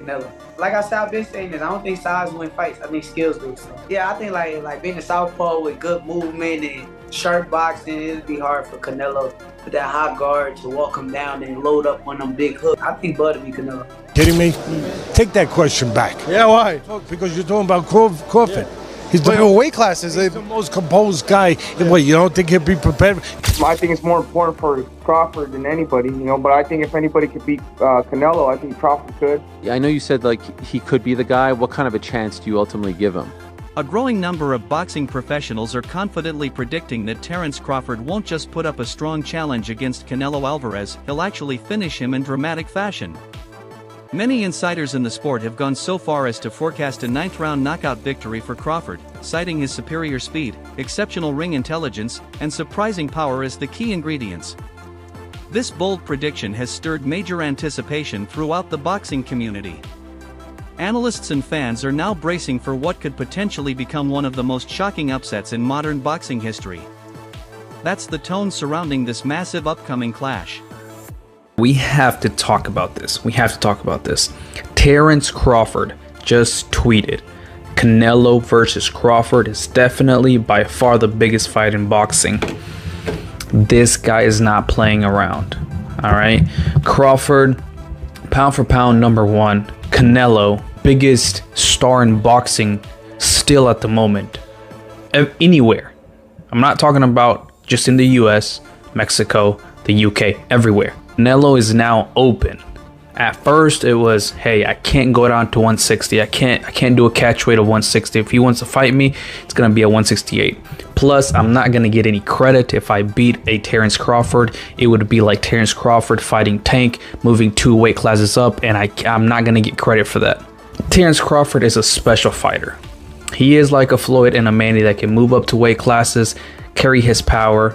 Canelo. Like I said, I've been saying this. I don't think size win fights. I think skills do. So yeah, I think like being a southpaw with good movement and sharp boxing, it'd be hard for Canelo with that hot guard to walk him down and load up on them big hooks. I think Bud would be Canelo. Kidding me? Take that question back. Yeah, why? Because you're talking about Crawford. Yeah. He's But weight classes, he's the most composed guy. Yeah. What, you don't think he'll be prepared? I think it's more important for Crawford than anybody, but I think if anybody could beat Canelo, I think Crawford could. Yeah, I know you said like he could be the guy. What kind of a chance do you ultimately give him? A growing number of boxing professionals are confidently predicting that Terence Crawford won't just put up a strong challenge against Canelo Alvarez, he'll actually finish him in dramatic fashion. Many insiders in the sport have gone so far as to forecast a ninth-round knockout victory for Crawford, citing his superior speed, exceptional ring intelligence, and surprising power as the key ingredients. This bold prediction has stirred major anticipation throughout the boxing community. Analysts and fans are now bracing for what could potentially become one of the most shocking upsets in modern boxing history. That's the tone surrounding this massive upcoming clash. We have to talk about this. Terence Crawford just tweeted, Canelo versus Crawford is definitely by far the biggest fight in boxing. This guy is not playing around. All right. Crawford, pound for pound, #1. Canelo, biggest star in boxing still at the moment. Anywhere. I'm not talking about just in the US, Mexico, the UK, everywhere. Canelo is now open. At first it was, hey, I can't go down to 160. I can't do a catch weight of 160. If he wants to fight me, it's gonna be at 168. Plus, I'm not gonna get any credit if I beat a Terence Crawford. It would be like Terence Crawford fighting Tank, moving 2 weight classes up, and I'm not gonna get credit for that. Terence Crawford is a special fighter. He is like a Floyd and a Manny that can move up to weight classes, carry his power,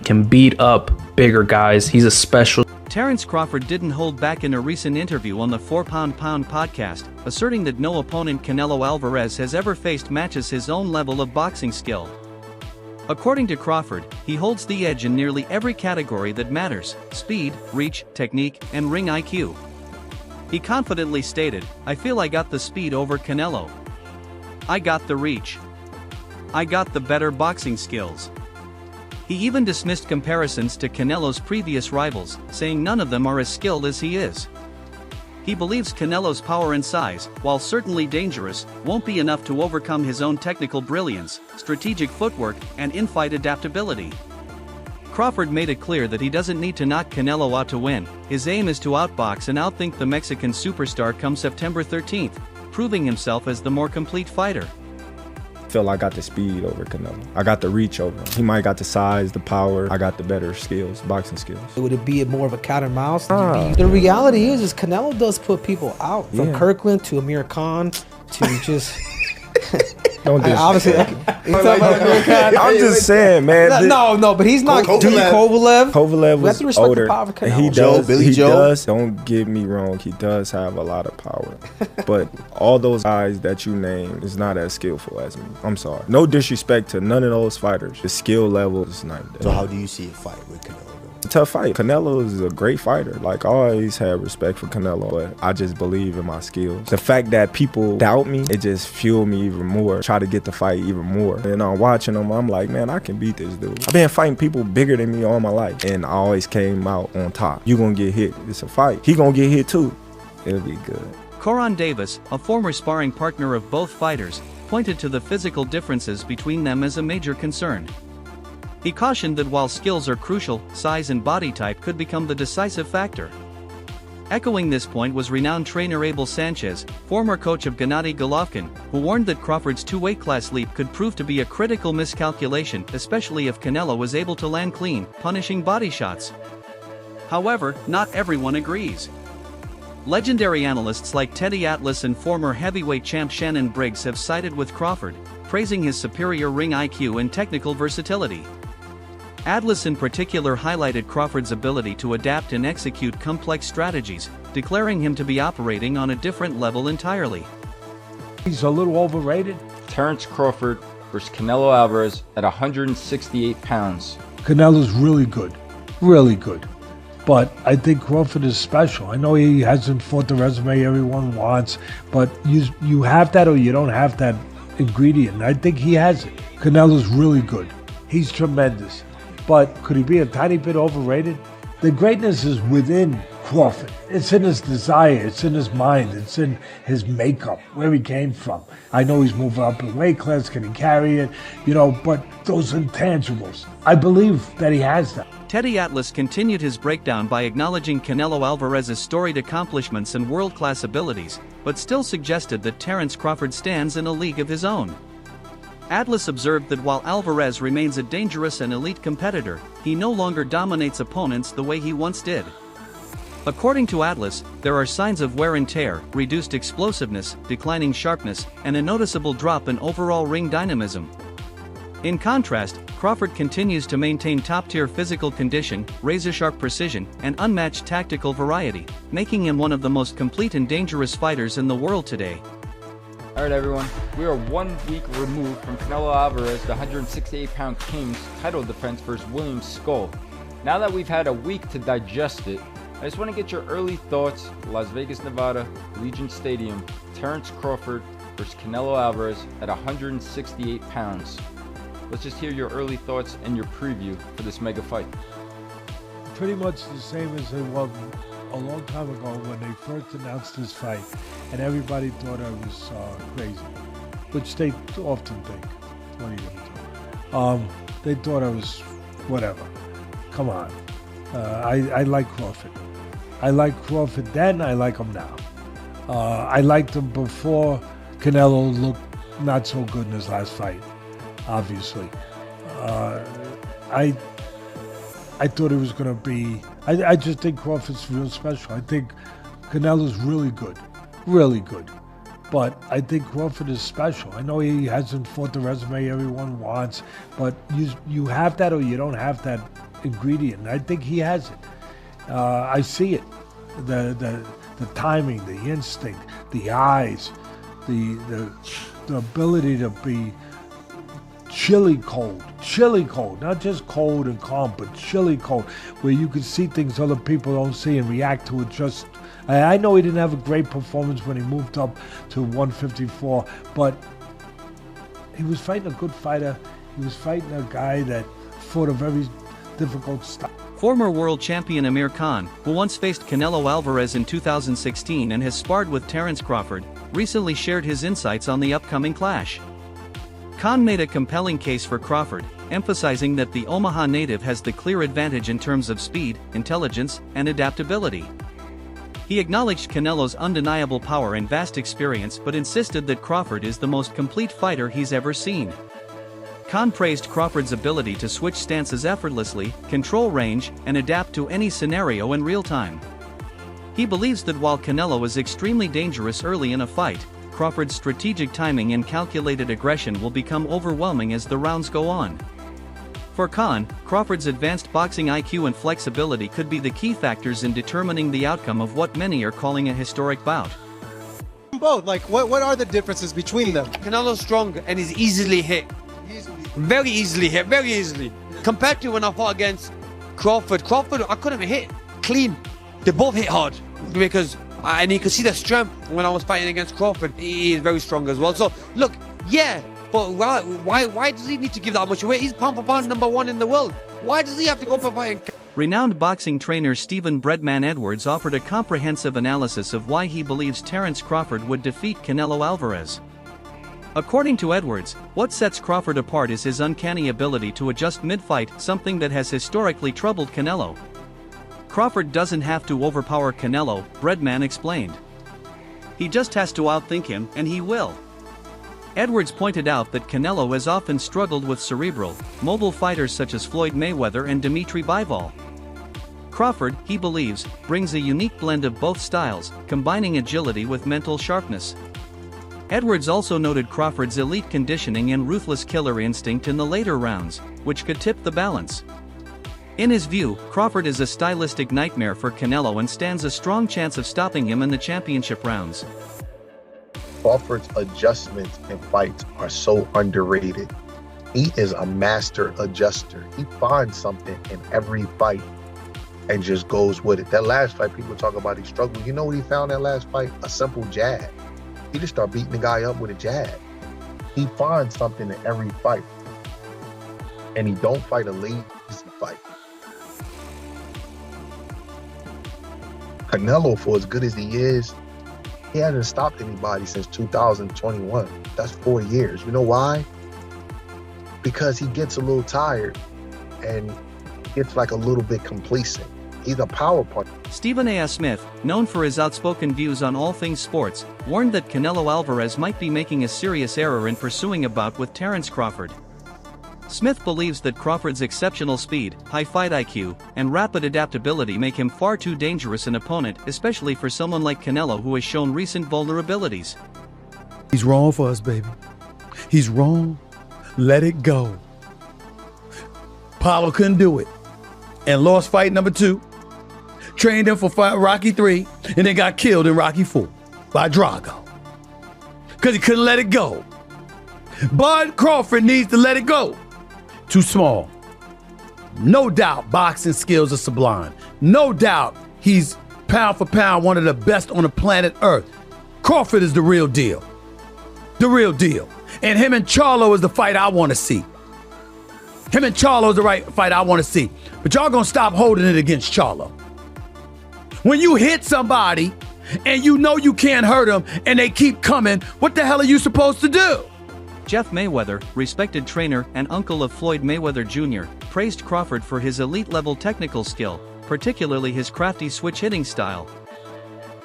can beat up bigger guys. He's a special. Terence Crawford didn't hold back in a recent interview on the 4-Pound podcast, asserting that no opponent Canelo Alvarez has ever faced matches his own level of boxing skill. According to Crawford, he holds the edge in nearly every category that matters: speed, reach, technique, and ring IQ. He confidently stated, I feel I got the speed over Canelo. I got the reach. I got the better boxing skills. He even dismissed comparisons to Canelo's previous rivals, saying none of them are as skilled as he is. He believes Canelo's power and size, while certainly dangerous, won't be enough to overcome his own technical brilliance, strategic footwork, and in-fight adaptability. Crawford made it clear that he doesn't need to knock Canelo out to win. His aim is to outbox and outthink the Mexican superstar come September 13th, proving himself as the more complete fighter. I feel I got the speed over Canelo. I got the reach over him. He might got the size, the power. I got the better skills, boxing skills. Would it be more of a cat and mouse? The reality is Canelo does put people out. From Kirkland to Amir Khan to just... Don't obviously, I'm just saying, man. No, but he's not. Kovalev was older. He does. Don't get me wrong. He does have a lot of power, but all those guys that you named is not as skillful as me. I'm sorry. No disrespect to none of those fighters. The skill level is not there. So how do you see a fight with Canelo? A tough fight. Canelo is a great fighter. Like, I always had respect for Canelo, but I just believe in my skills. The fact that people doubt me, it just fueled me even more. Try to get the fight even more. And I'm watching him, I'm like, man, I can beat this dude. I've been fighting people bigger than me all my life, and I always came out on top. You gonna get hit. It's a fight. He gonna get hit too. It'll be good. Coron Davis, a former sparring partner of both fighters, pointed to the physical differences between them as a major concern. He cautioned that while skills are crucial, size and body type could become the decisive factor. Echoing this point was renowned trainer Abel Sanchez, former coach of Gennady Golovkin, who warned that Crawford's 2-weight class leap could prove to be a critical miscalculation, especially if Canelo was able to land clean, punishing body shots. However, not everyone agrees. Legendary analysts like Teddy Atlas and former heavyweight champ Shannon Briggs have sided with Crawford, praising his superior ring IQ and technical versatility. Atlas in particular highlighted Crawford's ability to adapt and execute complex strategies, declaring him to be operating on a different level entirely. He's a little overrated. Terence Crawford versus Canelo Alvarez at 168 pounds. Canelo's really good. Really good. but I think Crawford is special. I know he hasn't fought the resume everyone wants, but you have that or you don't have that ingredient. I think he has it. Canelo's really good. He's tremendous. But could he be a tiny bit overrated? The greatness is within Crawford. It's in his desire. It's in his mind. It's in his makeup, where he came from. I know he's moving up in weight class. Can he carry it? But those intangibles. I believe that he has that. Teddy Atlas continued his breakdown by acknowledging Canelo Alvarez's storied accomplishments and world-class abilities, but still suggested that Terence Crawford stands in a league of his own. Atlas observed that while Alvarez remains a dangerous and elite competitor, he no longer dominates opponents the way he once did. According to Atlas, there are signs of wear and tear, reduced explosiveness, declining sharpness, and a noticeable drop in overall ring dynamism. In contrast, Crawford continues to maintain top-tier physical condition, razor-sharp precision, and unmatched tactical variety, making him one of the most complete and dangerous fighters in the world today. Alright everyone, we are 1 week removed from Canelo Alvarez, the 168-pound King's title defense versus William Skull. Now that we've had a week to digest it, I just want to get your early thoughts. Las Vegas, Nevada, Legion Stadium, Terence Crawford versus Canelo Alvarez at 168 pounds. Let's just hear your early thoughts and your preview for this mega fight. Pretty much the same as it was a long time ago when they first announced this fight, and everybody thought I was crazy, which they often think. What are you going to do? They thought I was whatever. Come on. I like Crawford. I like Crawford then, I like him now. I liked him before Canelo looked not so good in his last fight, obviously. I thought it was going to be... I just think Crawford's real special. I think Canelo's really good. Really good. But I think Crawford is special. I know he hasn't fought the resume everyone wants, but you have that or you don't have that ingredient. I think he has it. I see it. The timing, the instinct, the eyes, the ability to be chilly cold, not just cold and calm, but chilly cold, where you can see things other people don't see and react to it. Just, I know he didn't have a great performance when he moved up to 154, but he was fighting a good fighter. He was fighting a guy that fought a very difficult style. Former world champion Amir Khan, who once faced Canelo Alvarez in 2016 and has sparred with Terence Crawford, recently shared his insights on the upcoming clash. Khan made a compelling case for Crawford, emphasizing that the Omaha native has the clear advantage in terms of speed, intelligence, and adaptability. He acknowledged Canelo's undeniable power and vast experience but insisted that Crawford is the most complete fighter he's ever seen. Khan praised Crawford's ability to switch stances effortlessly, control range, and adapt to any scenario in real time. He believes that while Canelo is extremely dangerous early in a fight, Crawford's strategic timing and calculated aggression will become overwhelming as the rounds go on. For Khan, Crawford's advanced boxing IQ and flexibility could be the key factors in determining the outcome of what many are calling a historic bout. Both, like, what are the differences between them? Canelo's strong and is easily hit. Very easily hit, very easily. Compared to when I fought against Crawford, I couldn't hit clean. They both hit hard because, and you could see the strength when I was fighting against Crawford. He is very strong as well. So look, yeah, but why does he need to give that much away? He's pound for pound #1 in the world. Why does he have to go for fighting? Renowned boxing trainer Stephen Breadman Edwards offered a comprehensive analysis of why he believes Terence Crawford would defeat Canelo Alvarez. According to Edwards, what sets Crawford apart is his uncanny ability to adjust mid-fight, something that has historically troubled Canelo. Crawford doesn't have to overpower Canelo, Breadman explained. He just has to outthink him, and he will. Edwards pointed out that Canelo has often struggled with cerebral, mobile fighters such as Floyd Mayweather and Dimitri Bivol. Crawford, he believes, brings a unique blend of both styles, combining agility with mental sharpness. Edwards also noted Crawford's elite conditioning and ruthless killer instinct in the later rounds, which could tip the balance. In his view, Crawford is a stylistic nightmare for Canelo and stands a strong chance of stopping him in the championship rounds. Crawford's adjustments in fights are so underrated. He is a master adjuster. He finds something in every fight and just goes with it. That last fight, people talk about he struggled. You know what he found that last fight? A simple jab. He just started beating the guy up with a jab. He finds something in every fight. And he don't fight a lazy fight. Canelo, for as good as he is, he hasn't stopped anybody since 2021. That's 4 years. You know why? Because he gets a little tired and gets like a little bit complacent. He's a power puncher. Stephen A. Smith, known for his outspoken views on all things sports, warned that Canelo Alvarez might be making a serious error in pursuing a bout with Terence Crawford. Smith believes that Crawford's exceptional speed, high fight IQ, and rapid adaptability make him far too dangerous an opponent, especially for someone like Canelo who has shown recent vulnerabilities. He's wrong for us, baby. He's wrong. Let it go. Paulo couldn't do it and lost fight number 2. Trained him for Rocky 3 and then got killed in Rocky 4 by Drago because he couldn't let it go. Bud Crawford needs to let it go. Too small. No doubt boxing skills are sublime. No doubt he's pound for pound one of the best on the planet Earth. Crawford is the real deal. The real deal. And him and Charlo is the fight I want to see. Him and Charlo is the right fight I want to see. But y'all gonna stop holding it against Charlo. When you hit somebody and you know you can't hurt them and they keep coming, what the hell are you supposed to do? Jeff Mayweather, respected trainer and uncle of Floyd Mayweather Jr., praised Crawford for his elite-level technical skill, particularly his crafty switch-hitting style.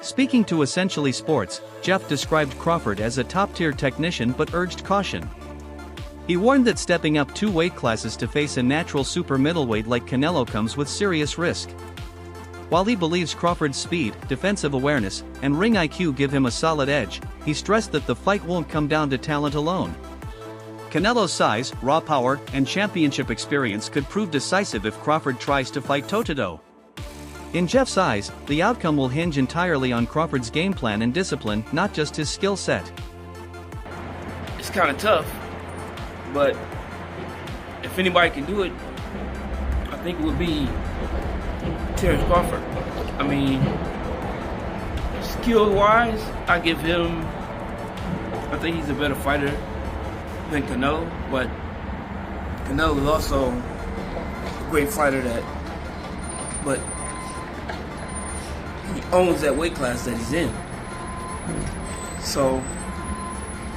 Speaking to Essentially Sports, Jeff described Crawford as a top-tier technician but urged caution. He warned that stepping up 2 weight classes to face a natural super middleweight like Canelo comes with serious risk. While he believes Crawford's speed, defensive awareness, and ring IQ give him a solid edge, he stressed that the fight won't come down to talent alone. Canelo's size, raw power, and championship experience could prove decisive if Crawford tries to fight toe-to-toe. In Jeff's eyes, the outcome will hinge entirely on Crawford's game plan and discipline, not just his skill set. It's kind of tough, but if anybody can do it, I think it would be Terence Crawford. I mean, skill-wise, I think he's a better fighter than Canelo, but Canelo is also a great fighter but he owns that weight class that he's in. So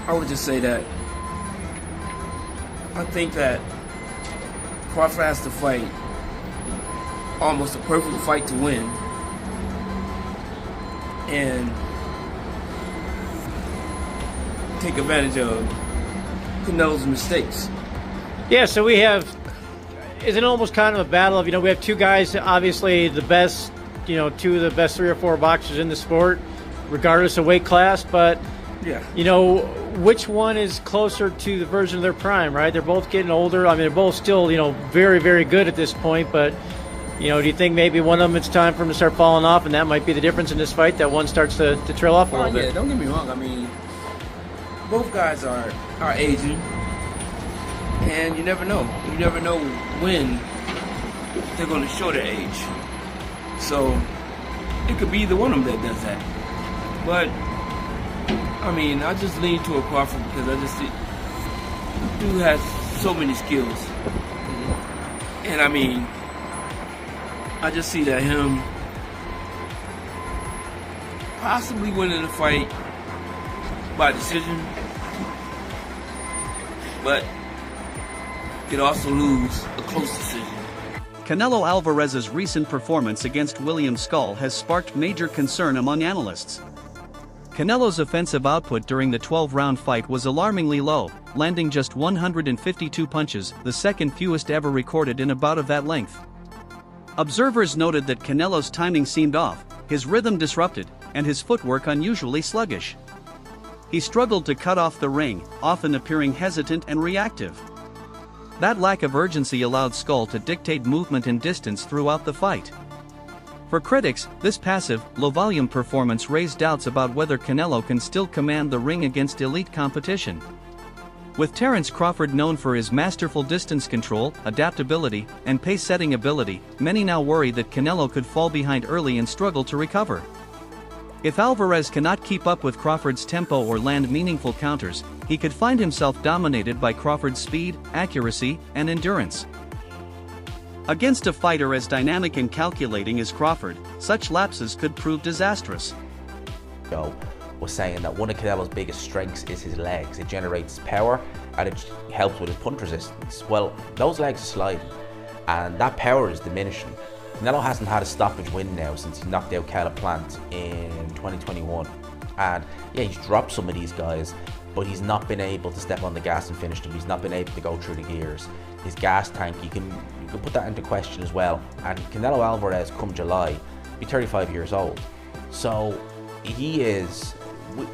I would just say that I think that Crawford has to fight almost a perfect fight to win, and take advantage of Canelo's mistakes. Yeah, so we have, is it almost kind of a battle of, we have 2 guys, obviously the best, 2 of the best 3 or 4 boxers in the sport, regardless of weight class, but, yeah, which one is closer to the version of their prime, right? They're both getting older. I mean, they're both still, very, very good at this point, but, do you think maybe one of them it's time for them to start falling off, and that might be the difference in this fight, that one starts to trail off a little bit? Yeah, don't get me wrong. I mean, both guys are aging, and you never know. You never know when they're going to show their age. So it could be either one of them that does that. But I mean, I just lean toward Crawford because I just see the dude has so many skills, and I mean, I just see that him possibly winning the fight by decision, but could also lose a close decision. Canelo Alvarez's recent performance against William Skull has sparked major concern among analysts. Canelo's offensive output during the 12-round fight was alarmingly low, landing just 152 punches, the second fewest ever recorded in a bout of that length. Observers noted that Canelo's timing seemed off, his rhythm disrupted, and his footwork unusually sluggish. He struggled to cut off the ring, often appearing hesitant and reactive. That lack of urgency allowed Skull to dictate movement and distance throughout the fight. For critics, this passive, low-volume performance raised doubts about whether Canelo can still command the ring against elite competition. With Terence Crawford known for his masterful distance control, adaptability, and pace-setting ability, many now worry that Canelo could fall behind early and struggle to recover. If Alvarez cannot keep up with Crawford's tempo or land meaningful counters, he could find himself dominated by Crawford's speed, accuracy, and endurance. Against a fighter as dynamic and calculating as Crawford, such lapses could prove disastrous. Joe was saying that one of Canelo's biggest strengths is his legs. It generates power and it helps with his punch resistance. Well, those legs are sliding and that power is diminishing. Canelo hasn't had a stoppage win now since he knocked out Caleb Plant in 2021. And yeah, he's dropped some of these guys, but he's not been able to step on the gas and finish them. He's not been able to go through the gears. His gas tank, you can put that into question as well. And Canelo Alvarez, come July, be 35 years old. So he is,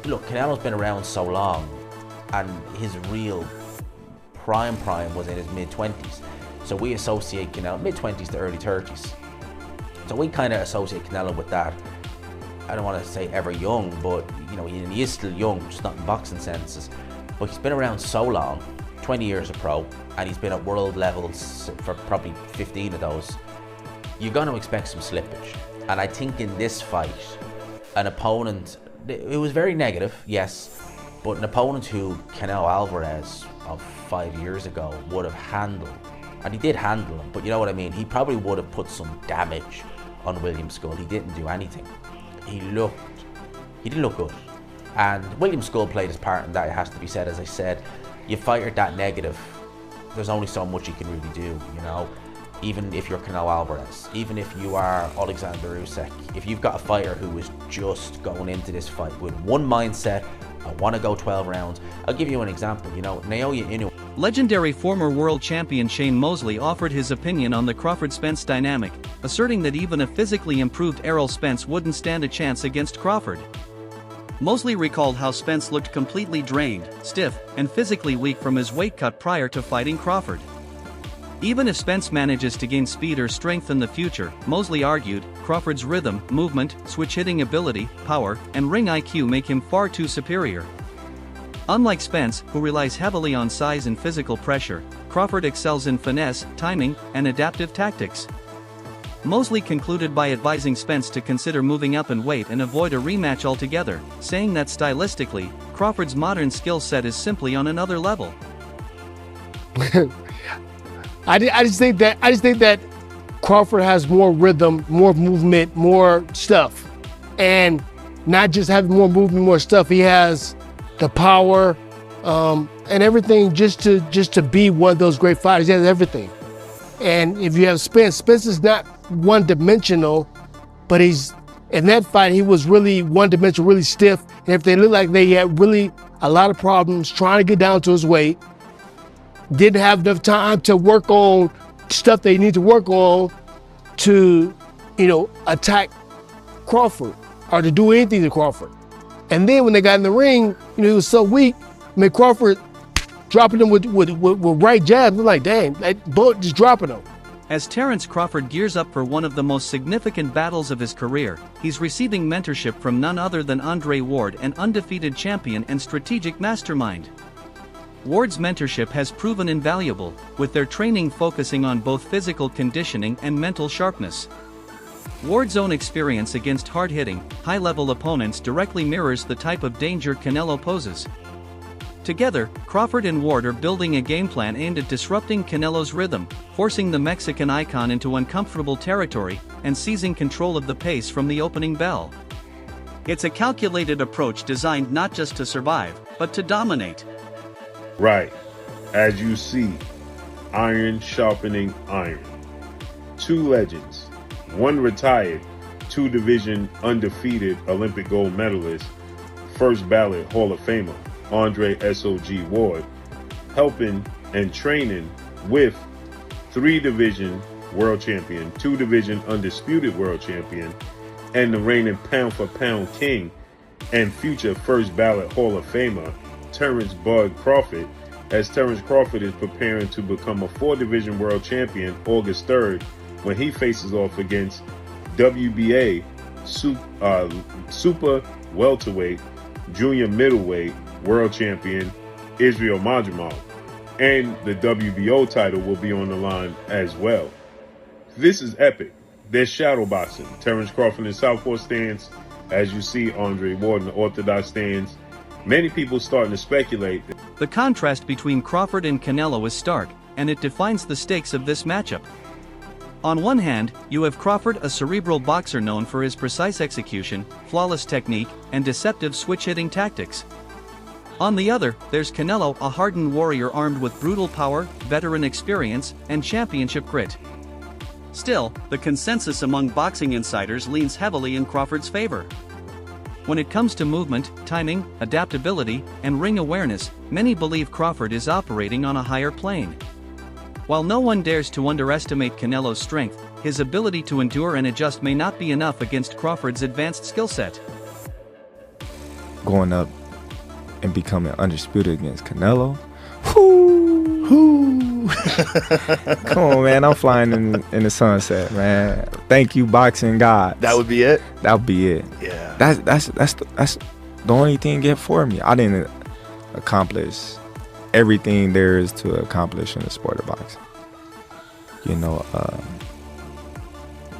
look, Canelo's been around so long and his real prime was in his mid-20s. So we associate Canelo, mid-20s to early 30s. So we kind of associate Canelo with that. I don't want to say ever young, but you know, he is still young, just not in boxing senses. But he's been around so long, 20 years a pro, and he's been at world levels for probably 15 of those. You're going to expect some slippage. And I think in this fight, an opponent, it was very negative, yes, but an opponent who Canelo Alvarez of 5 years ago would have handled, and he did handle him, but you know what I mean, he probably would have put some damage on William Skull. He didn't do anything. He didn't look good. And William Skull played his part in that, it has to be said. As I said, you fight that negative, there's only so much you can really do, you know. Even if you're Canelo Alvarez, even if you are Alexander Usyk, if you've got a fighter who is just going into this fight with one mindset, I want to go 12 rounds. I'll give you an example, you know, Naoya Inoue. Legendary former world champion Shane Mosley offered his opinion on the Crawford-Spence dynamic, asserting that even a physically improved Errol Spence wouldn't stand a chance against Crawford. Mosley recalled how Spence looked completely drained, stiff, and physically weak from his weight cut prior to fighting Crawford. Even if Spence manages to gain speed or strength in the future, Mosley argued, Crawford's rhythm, movement, switch-hitting ability, power, and ring IQ make him far too superior. Unlike Spence, who relies heavily on size and physical pressure, Crawford excels in finesse, timing, and adaptive tactics. Mosley concluded by advising Spence to consider moving up in weight and avoid a rematch altogether, saying that stylistically, Crawford's modern skill set is simply on another level. I just think that Crawford has more rhythm, more movement, more stuff, and not just having more movement, more stuff. He has the power and everything just to be one of those great fighters. He has everything. And if you have Spence is not one-dimensional, but he's in that fight he was really one-dimensional, really stiff, and if they looked like they had really a lot of problems trying to get down to his weight. Didn't have enough time to work on stuff they need to work on to, you know, attack Crawford or to do anything to Crawford. And then when they got in the ring, you know, he was so weak. I mean, Crawford dropping him with right jabs. I'm like, dang, that bullet just dropping him. As Terence Crawford gears up for one of the most significant battles of his career, he's receiving mentorship from none other than Andre Ward, an undefeated champion and strategic mastermind. Ward's mentorship has proven invaluable, with their training focusing on both physical conditioning and mental sharpness. Ward's own experience against hard-hitting, high-level opponents directly mirrors the type of danger Canelo poses. Together, Crawford and Ward are building a game plan aimed at disrupting Canelo's rhythm, forcing the Mexican icon into uncomfortable territory, and seizing control of the pace from the opening bell. It's a calculated approach designed not just to survive, but to dominate. Right. As you see, iron sharpening iron. Two legends, one retired, two-division undefeated Olympic gold medalist, first ballot Hall of Famer, Andre S.O.G. Ward, helping and training with three-division world champion, two-division undisputed world champion, and the reigning pound-for-pound king and future first ballot Hall of Famer, Terence Bud Crawford, as Terence Crawford is preparing to become a four-division world champion August 3rd when he faces off against WBA super welterweight, junior middleweight world champion Israel Madrimov, and the WBO title will be on the line as well. This is epic. There's shadow boxing. Terence Crawford in southpaw stance. As you see, Andre Ward in the orthodox stance. Many people starting to speculate. The contrast between Crawford and Canelo is stark, and it defines the stakes of this matchup. On one hand, you have Crawford, a cerebral boxer known for his precise execution, flawless technique, and deceptive switch-hitting tactics. On the other, there's Canelo, a hardened warrior armed with brutal power, veteran experience, and championship grit. Still, the consensus among boxing insiders leans heavily in Crawford's favor. When it comes to movement, timing, adaptability, and ring awareness, many believe Crawford is operating on a higher plane. While no one dares to underestimate Canelo's strength, his ability to endure and adjust may not be enough against Crawford's advanced skill set. Going up and becoming undisputed against Canelo, whoo. Come on, man. I'm flying in the sunset, man. Thank you, boxing gods. That would be it? That would be it. Yeah. That's the only thing yet for me. I didn't accomplish everything there is to accomplish in the sport of boxing. You know,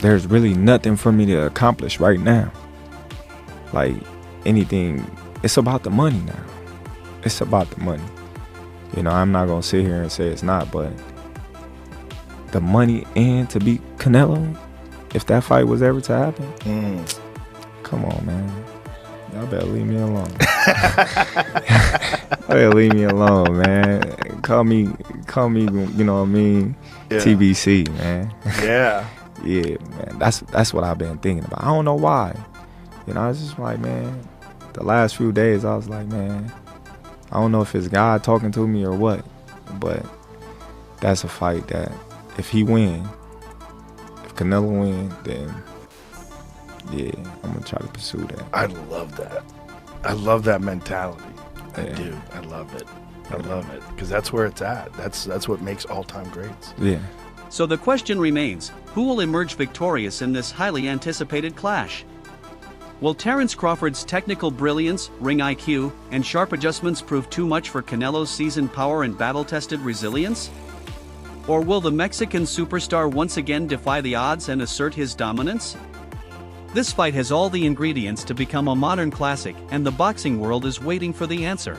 there's really nothing for me to accomplish right now. Like anything, it's about the money now. It's about the money. You know, I'm not going to sit here and say it's not, but the money and to beat Canelo, if that fight was ever to happen, come on, man. Y'all better leave me alone. Better leave me alone, man. Call me, you know what I mean? Yeah. TBC, man. Yeah. Yeah, man. That's what I've been thinking about. I don't know why. You know, I was just like, man, the last few days I was like, man, I don't know if it's God talking to me or what, but that's a fight that if he win, if Canelo win, then yeah, I'm gonna try to pursue that. I love that. I love that mentality. I do. I love it. I love it because that's where it's at. That's what makes all-time greats. Yeah. So the question remains, who will emerge victorious in this highly anticipated clash? Will Terence Crawford's technical brilliance, ring IQ, and sharp adjustments prove too much for Canelo's seasoned power and battle-tested resilience? Or will the Mexican superstar once again defy the odds and assert his dominance? This fight has all the ingredients to become a modern classic, and the boxing world is waiting for the answer.